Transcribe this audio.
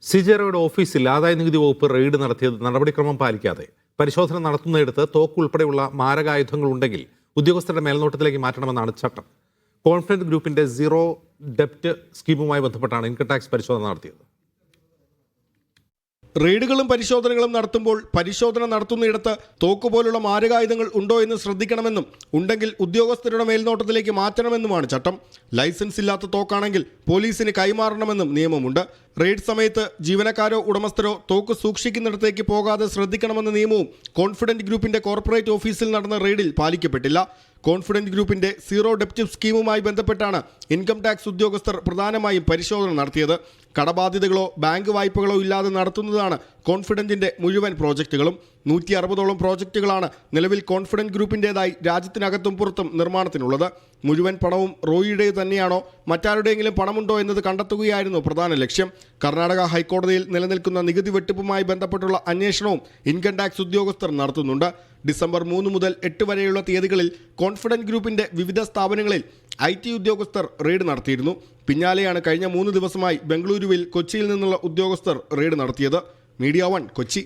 സിജെറോയുടെ ഓഫീസിൽ ആദായനികുതി വകുപ്പ് റെയ്ഡ് നടത്തിയത് നടപടിക്രമം പാലിക്കാതെ പരിശോധന നടത്തുന്നിടത്ത് തോക്ക് ഉൾപ്പെടെയുള്ള മാരകായുധങ്ങൾ ഉണ്ടെങ്കിൽ ഉദ്യോഗസ്ഥരുടെ മേൽനോട്ടത്തിലേക്ക് മാറ്റണമെന്നാണ് ചട്ടം. കോൺഫിഡന്റ് ഗ്രൂപ്പിന്റെ സീറോ ഡെപ്റ്റ് സ്കീമുമായി ബന്ധപ്പെട്ടാണ് ഇൻകം ടാക്സ് പരിശോധന നടത്തിയത്. റെയ്ഡുകളും പരിശോധനകളും നടത്തുമ്പോൾ പരിശോധന നടത്തുന്നിടത്ത് തോക്ക് പോലുള്ള മാരകായുധങ്ങൾ ഉണ്ടോ എന്ന് ശ്രദ്ധിക്കണമെന്നും ഉണ്ടെങ്കിൽ ഉദ്യോഗസ്ഥരുടെ മേൽനോട്ടത്തിലേക്ക് മാറ്റണമെന്നുമാണ് ചട്ടം. ലൈസൻസ് ഇല്ലാത്ത തോക്കാണെങ്കിൽ പോലീസിന് കൈമാറണമെന്നും നിയമമുണ്ട്. റെയ്ഡ് സമയത്ത് ജീവനക്കാരോ ഉടമസ്ഥരോ തോക്ക് സൂക്ഷിക്കുന്നിടത്തേക്ക് പോകാതെ ശ്രദ്ധിക്കണമെന്ന നിയമവും കോൺഫിഡന്റ് ഗ്രൂപ്പിന്റെ കോർപ്പറേറ്റ് ഓഫീസിൽ നടന്ന റെയ്ഡിൽ പാലിക്കപ്പെട്ടില്ല. കോൺഫിഡന്റ് ഗ്രൂപ്പിന്റെ സീറോ ഡെപ്റ്റ് സ്കീമുമായി ബന്ധപ്പെട്ടാണ് ഇൻകം ടാക്സ് ഉദ്യോഗസ്ഥർ പ്രധാനമായും പരിശോധന നടത്തിയത്. കടബാധ്യതകളോ ബാങ്ക് വായ്പകളോ ഇല്ലാതെ നടത്തുന്നതാണ് കോൺഫിഡന്റിന്റെ മുഴുവൻ പ്രോജക്റ്റുകളും. 160ഓളം പ്രോജക്റ്റുകളാണ് നിലവിൽ കോൺഫിഡന്റ് ഗ്രൂപ്പിൻ്റെതായി രാജ്യത്തിനകത്തും പുറത്തും നിർമ്മാണത്തിനുള്ളത്. മുഴുവൻ പണവും റോയിയുടെ തന്നെയാണോ മറ്റാരുടെയെങ്കിലും പണമുണ്ടോ എന്നത് കണ്ടെത്തുകയായിരുന്നു പ്രധാന ലക്ഷ്യം. കർണാടക ഹൈക്കോടതിയിൽ നിലനിൽക്കുന്ന നികുതി വെട്ടിപ്പുമായി ബന്ധപ്പെട്ടുള്ള അന്വേഷണവും ഇൻകം ടാക്സ് ഉദ്യോഗസ്ഥർ നടത്തുന്നുണ്ട്. ഡിസംബർ 3 മുതൽ 8 വരെയുള്ള തീയതികളിൽ കോൺഫിഡന്റ് ഗ്രൂപ്പിന്റെ വിവിധ സ്ഥാപനങ്ങളിൽ IT ഉദ്യോഗസ്ഥർ റെയ്ഡ് നടത്തിയിരുന്നു. പിന്നാലെയാണ് കഴിഞ്ഞ 3 ദിവസമായി ബംഗളൂരുവിൽ കൊച്ചിയിൽ നിന്നുള്ള ഉദ്യോഗസ്ഥർ റെയ്ഡ് നടത്തിയത്. മീഡിയ 1 കൊച്ചി.